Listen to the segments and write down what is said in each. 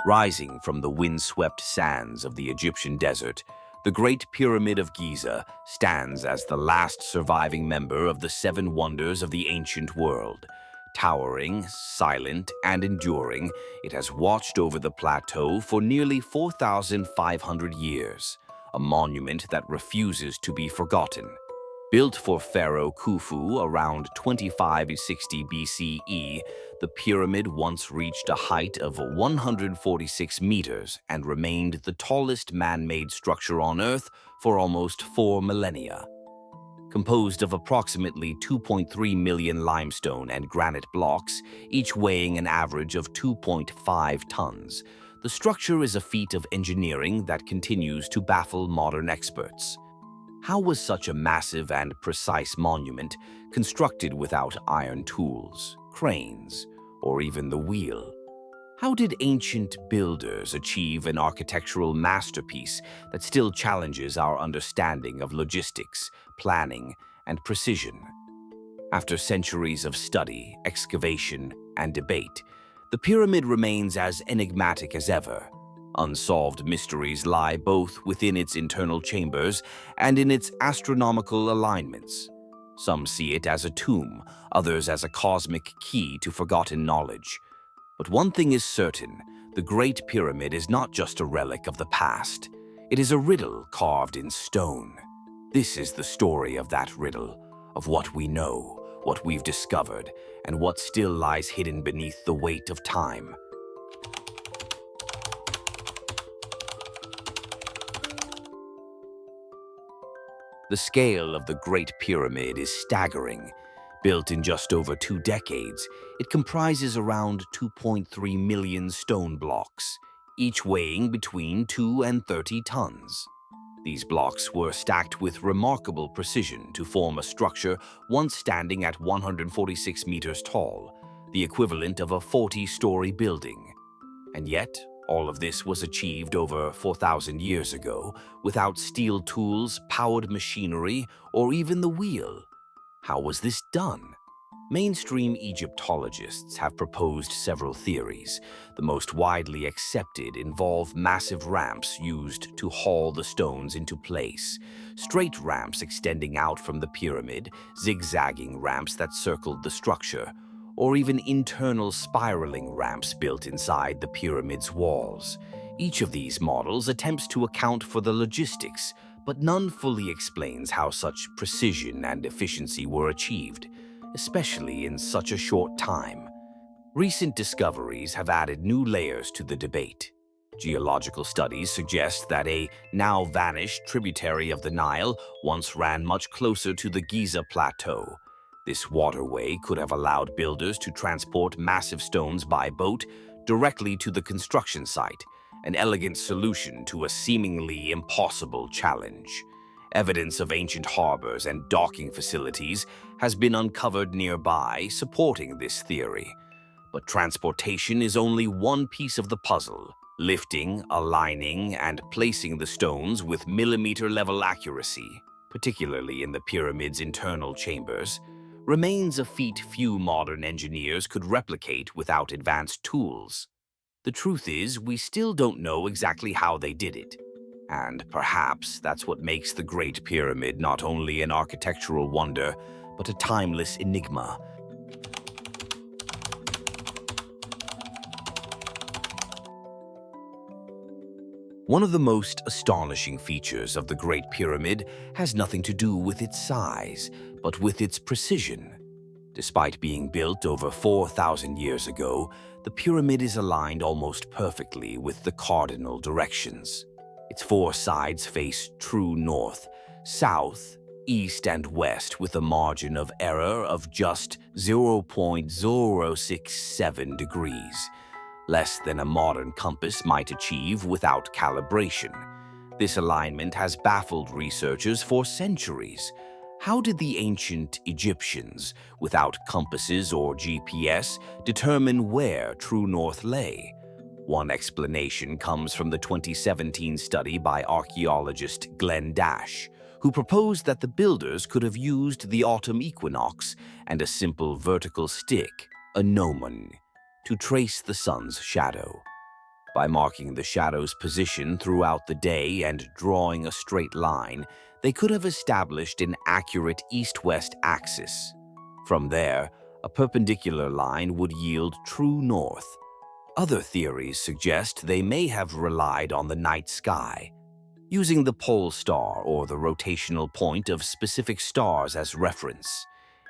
Rising from the windswept sands of the Egyptian desert, the Great Pyramid of Giza stands as the last surviving member of the seven wonders of the ancient world. Towering, silent, and enduring, it has watched over the plateau for nearly 4,500 years, a monument that refuses to be forgotten. Built for Pharaoh Khufu around 2560 BCE, the pyramid once reached a height of 146 meters and remained the tallest man-made structure on Earth for almost 4 millennia. Composed of approximately 2.3 million limestone and granite blocks, each weighing an average of 2.5 tons, the structure is a feat of engineering that continues to baffle modern experts. How was such a massive and precise monument constructed without iron tools, cranes, or even the wheel? How did ancient builders achieve an architectural masterpiece that still challenges our understanding of logistics, planning, and precision? After centuries of study, excavation, and debate, the pyramid remains as enigmatic as ever. Unsolved mysteries lie both within its internal chambers and in its astronomical alignments. Some see it as a tomb, others as a cosmic key to forgotten knowledge. But one thing is certain, the Great Pyramid is not just a relic of the past. It is a riddle carved in stone. This is the story of that riddle, of what we know, what we've discovered, and what still lies hidden beneath the weight of time. The scale of the Great Pyramid is staggering. Built in just over 2 decades, it comprises around 2.3 million stone blocks, each weighing between 2 and 30 tons. These blocks were stacked with remarkable precision to form a structure once standing at 146 meters tall, the equivalent of a 40-story building. And yet, all of this was achieved over 4,000 years ago, without steel tools, powered machinery, or even the wheel. How was this done? Mainstream Egyptologists have proposed several theories. The most widely accepted involve massive ramps used to haul the stones into place, straight ramps extending out from the pyramid, zigzagging ramps that circled the structure, or even internal spiraling ramps built inside the pyramid's walls. Each of these models attempts to account for the logistics, but none fully explains how such precision and efficiency were achieved, especially in such a short time. Recent discoveries have added new layers to the debate. Geological studies suggest that a now-vanished tributary of the Nile once ran much closer to the Giza plateau. This waterway could have allowed builders to transport massive stones by boat directly to the construction site, an elegant solution to a seemingly impossible challenge. Evidence of ancient harbors and docking facilities has been uncovered nearby, supporting this theory. But transportation is only one piece of the puzzle. Lifting, aligning, and placing the stones with millimeter-level accuracy, particularly in the pyramid's internal chambers, remains a feat few modern engineers could replicate without advanced tools. The truth is, we still don't know exactly how they did it. And perhaps that's what makes the Great Pyramid not only an architectural wonder, but a timeless enigma. One of the most astonishing features of the Great Pyramid has nothing to do with its size, but with its precision. Despite being built over 4,000 years ago, the pyramid is aligned almost perfectly with the cardinal directions. Its 4 sides face true north, south, east, and west with a margin of error of just 0.067 degrees, less than a modern compass might achieve without calibration. This alignment has baffled researchers for centuries. How did the ancient Egyptians, without compasses or GPS, determine where true north lay? One explanation comes from the 2017 study by archaeologist Glenn Dash, who proposed that the builders could have used the autumn equinox and a simple vertical stick, a gnomon, to trace the sun's shadow. By marking the shadow's position throughout the day and drawing a straight line, they could have established an accurate east-west axis. From there, a perpendicular line would yield true north. Other theories suggest they may have relied on the night sky, using the pole star or the rotational point of specific stars as reference.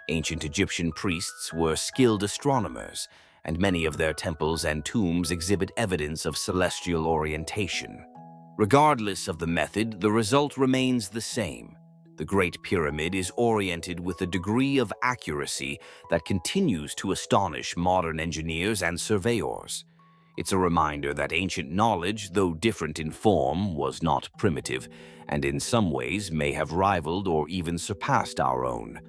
Ancient Egyptian priests were skilled astronomers, and many of their temples and tombs exhibit evidence of celestial orientation. Regardless of the method, the result remains the same. The Great Pyramid is oriented with a degree of accuracy that continues to astonish modern engineers and surveyors. It's a reminder that ancient knowledge, though different in form, was not primitive, and in some ways may have rivaled or even surpassed our own.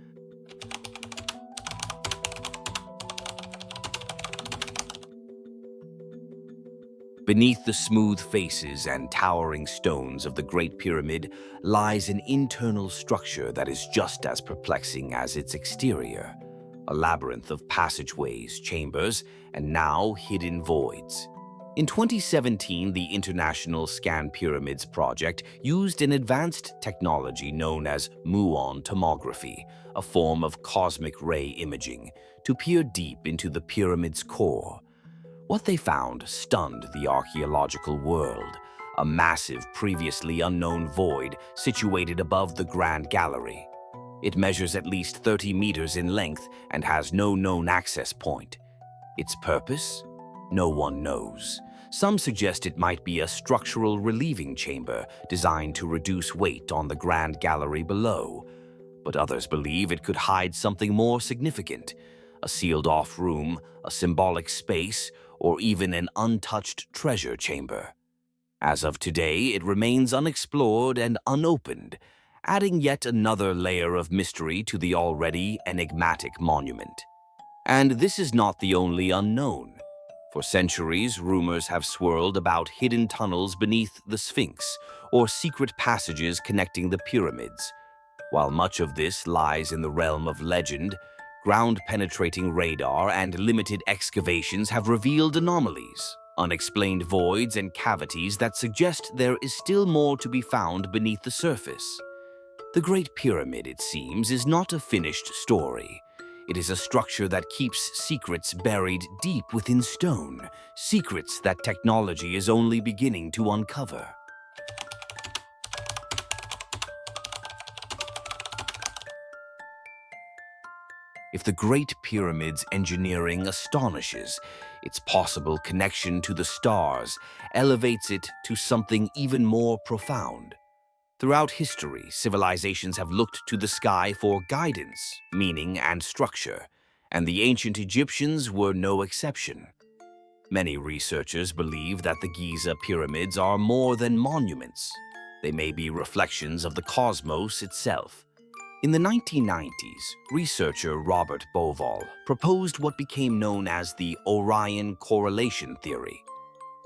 Beneath the smooth faces and towering stones of the Great Pyramid lies an internal structure that is just as perplexing as its exterior. A labyrinth of passageways, chambers, and now hidden voids. In 2017, the International Scan Pyramids project used an advanced technology known as muon tomography, a form of cosmic ray imaging, to peer deep into the pyramid's core. What they found stunned the archaeological world, a massive, previously unknown void situated above the Grand Gallery. It measures at least 30 meters in length and has no known access point. Its purpose? No one knows. Some suggest it might be a structural relieving chamber designed to reduce weight on the Grand Gallery below. But others believe it could hide something more significant, a sealed-off room, a symbolic space, or even an untouched treasure chamber. As of today, it remains unexplored and unopened, adding yet another layer of mystery to the already enigmatic monument. And this is not the only unknown. For centuries, rumors have swirled about hidden tunnels beneath the Sphinx or secret passages connecting the pyramids. While much of this lies in the realm of legend, ground-penetrating radar and limited excavations have revealed anomalies, unexplained voids and cavities that suggest there is still more to be found beneath the surface. The Great Pyramid, it seems, is not a finished story. It is a structure that keeps secrets buried deep within stone, secrets that technology is only beginning to uncover. If the Great Pyramid's engineering astonishes, its possible connection to the stars elevates it to something even more profound. Throughout history, civilizations have looked to the sky for guidance, meaning, and structure, and the ancient Egyptians were no exception. Many researchers believe that the Giza pyramids are more than monuments. They may be reflections of the cosmos itself. In the 1990s, researcher Robert Bauval proposed what became known as the Orion Correlation Theory.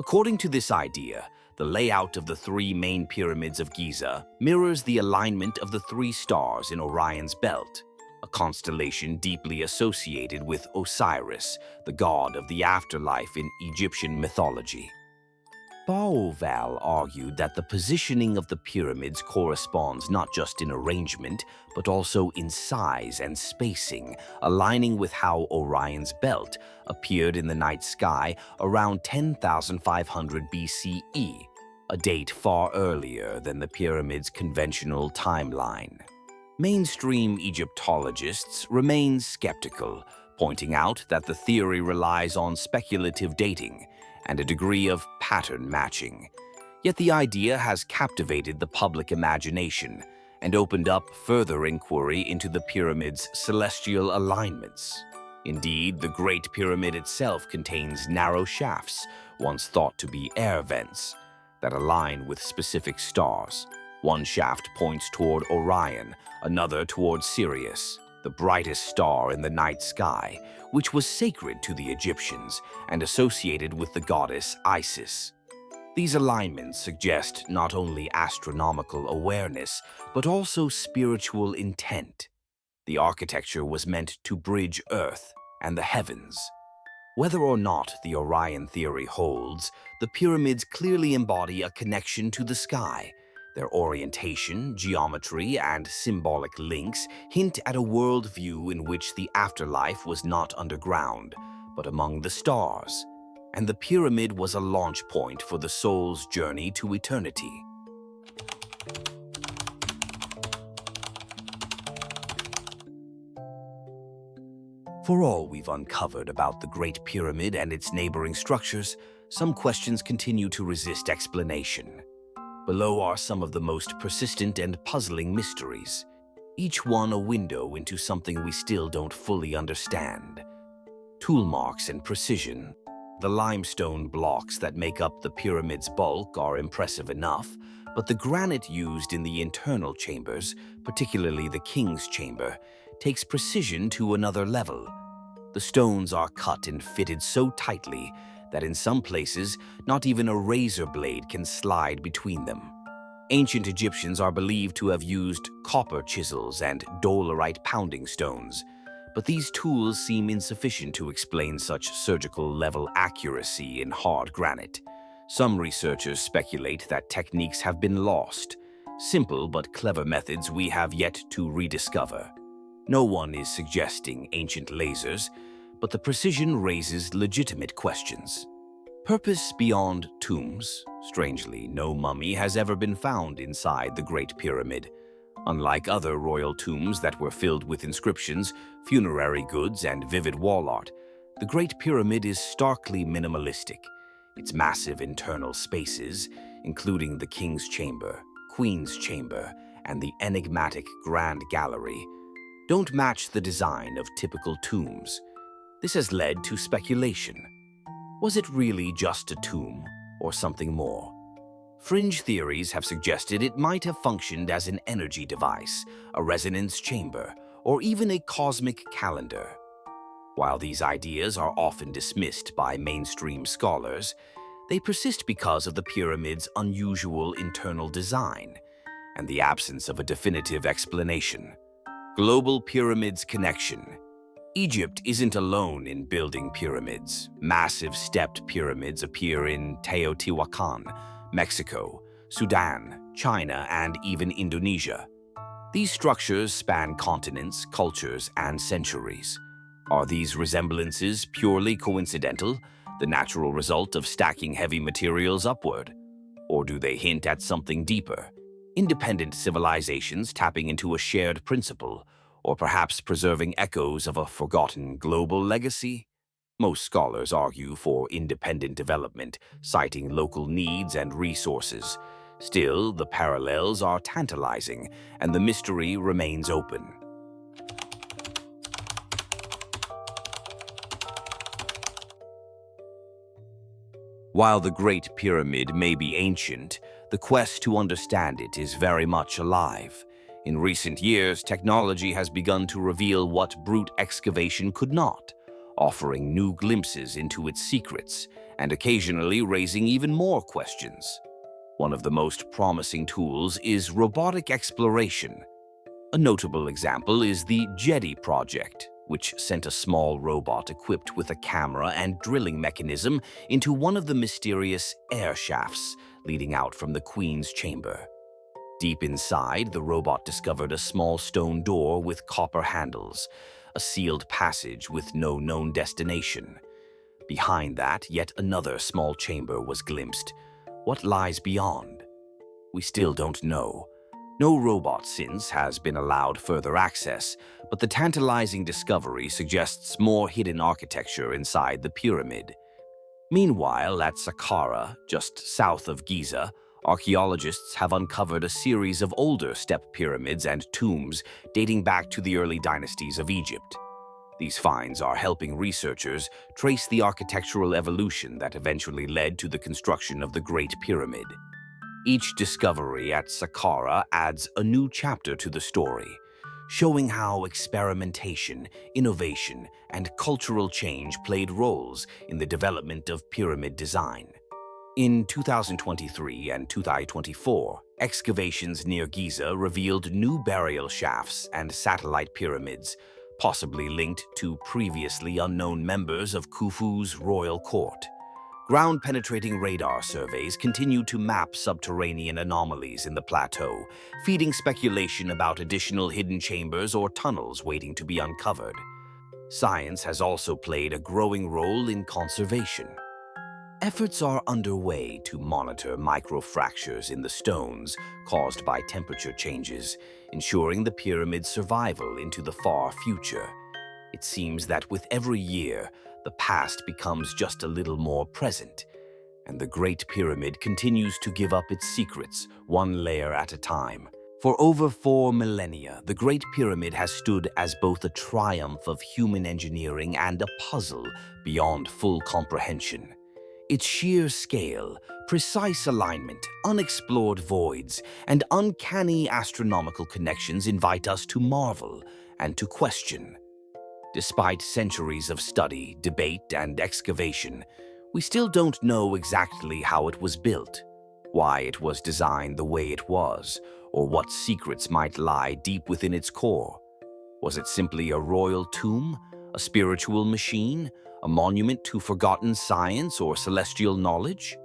According to this idea, the layout of the three main pyramids of Giza mirrors the alignment of the three stars in Orion's belt, a constellation deeply associated with Osiris, the god of the afterlife in Egyptian mythology. Bauval argued that the positioning of the pyramids corresponds not just in arrangement, but also in size and spacing, aligning with how Orion's belt appeared in the night sky around 10,500 BCE, a date far earlier than the pyramid's conventional timeline. Mainstream Egyptologists remain skeptical, pointing out that the theory relies on speculative dating and a degree of pattern matching. Yet the idea has captivated the public imagination and opened up further inquiry into the pyramid's celestial alignments. Indeed, the Great Pyramid itself contains narrow shafts, once thought to be air vents, that align with specific stars. One shaft points toward Orion, another toward Sirius, the brightest star in the night sky, which was sacred to the Egyptians and associated with the goddess Isis. These alignments suggest not only astronomical awareness, but also spiritual intent. The architecture was meant to bridge Earth and the heavens. Whether or not the Orion theory holds, the pyramids clearly embody a connection to the sky. Their orientation, geometry, and symbolic links hint at a worldview in which the afterlife was not underground, but among the stars, and the pyramid was a launch point for the soul's journey to eternity. For all we've uncovered about the Great Pyramid and its neighboring structures, some questions continue to resist explanation. Below are some of the most persistent and puzzling mysteries, each one a window into something we still don't fully understand. Tool marks and precision. The limestone blocks that make up the pyramid's bulk are impressive enough, but the granite used in the internal chambers, particularly the king's chamber, takes precision to another level. The stones are cut and fitted so tightly that in some places, not even a razor blade can slide between them. Ancient Egyptians are believed to have used copper chisels and dolerite pounding stones, but these tools seem insufficient to explain such surgical-level accuracy in hard granite. Some researchers speculate that techniques have been lost, simple but clever methods we have yet to rediscover. No one is suggesting ancient lasers, but the precision raises legitimate questions. Purpose beyond tombs. Strangely, no mummy has ever been found inside the Great Pyramid. Unlike other royal tombs that were filled with inscriptions, funerary goods, and vivid wall art, the Great Pyramid is starkly minimalistic. Its massive internal spaces, including the King's Chamber, Queen's Chamber, and the enigmatic Grand Gallery, don't match the design of typical tombs. This has led to speculation. Was it really just a tomb, or something more? Fringe theories have suggested it might have functioned as an energy device, a resonance chamber, or even a cosmic calendar. While these ideas are often dismissed by mainstream scholars, they persist because of the pyramid's unusual internal design and the absence of a definitive explanation. Global Pyramids Connection. Egypt isn't alone in building pyramids. Massive stepped pyramids appear in Teotihuacan, Mexico, Sudan, China, and even Indonesia. These structures span continents, cultures, and centuries. Are these resemblances purely coincidental, the natural result of stacking heavy materials upward? Or do they hint at something deeper? Independent civilizations tapping into a shared principle, or perhaps preserving echoes of a forgotten global legacy? Most scholars argue for independent development, citing local needs and resources. Still, the parallels are tantalizing, and the mystery remains open. While the Great Pyramid may be ancient, the quest to understand it is very much alive. In recent years, technology has begun to reveal what brute excavation could not, offering new glimpses into its secrets and occasionally raising even more questions. One of the most promising tools is robotic exploration. A notable example is the Jedi project, which sent a small robot equipped with a camera and drilling mechanism into one of the mysterious air shafts leading out from the Queen's chamber. Deep inside, the robot discovered a small stone door with copper handles, a sealed passage with no known destination. Behind that, yet another small chamber was glimpsed. What lies beyond? We still don't know. No robot since has been allowed further access, but the tantalizing discovery suggests more hidden architecture inside the pyramid. Meanwhile, at Saqqara, just south of Giza, archaeologists have uncovered a series of older step pyramids and tombs dating back to the early dynasties of Egypt. These finds are helping researchers trace the architectural evolution that eventually led to the construction of the Great Pyramid. Each discovery at Saqqara adds a new chapter to the story, showing how experimentation, innovation, and cultural change played roles in the development of pyramid design. In 2023 and 2024, excavations near Giza revealed new burial shafts and satellite pyramids, possibly linked to previously unknown members of Khufu's royal court. Ground-penetrating radar surveys continue to map subterranean anomalies in the plateau, feeding speculation about additional hidden chambers or tunnels waiting to be uncovered. Science has also played a growing role in conservation. Efforts are underway to monitor microfractures in the stones caused by temperature changes, ensuring the pyramid's survival into the far future. It seems that with every year, the past becomes just a little more present, and the Great Pyramid continues to give up its secrets, one layer at a time. For over 4 millennia, the Great Pyramid has stood as both a triumph of human engineering and a puzzle beyond full comprehension. Its sheer scale, precise alignment, unexplored voids, and uncanny astronomical connections invite us to marvel and to question. Despite centuries of study, debate, and excavation, we still don't know exactly how it was built, why it was designed the way it was, or what secrets might lie deep within its core. Was it simply a royal tomb, a spiritual machine, a monument to forgotten science or celestial knowledge?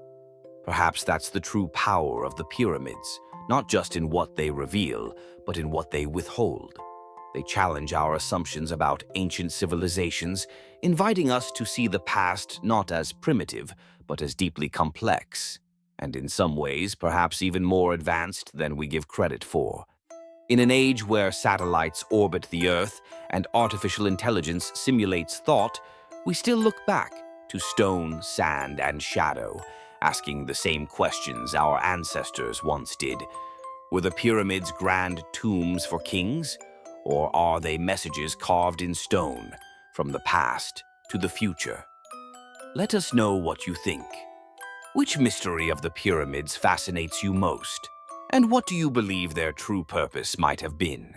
Perhaps that's the true power of the pyramids, not just in what they reveal, but in what they withhold. They challenge our assumptions about ancient civilizations, inviting us to see the past not as primitive, but as deeply complex, and in some ways perhaps even more advanced than we give credit for. In an age where satellites orbit the Earth and artificial intelligence simulates thought, we still look back to stone, sand, and shadow, asking the same questions our ancestors once did. Were the pyramids grand tombs for kings? Or are they messages carved in stone, from the past to the future? Let us know what you think. Which mystery of the pyramids fascinates you most? And what do you believe their true purpose might have been?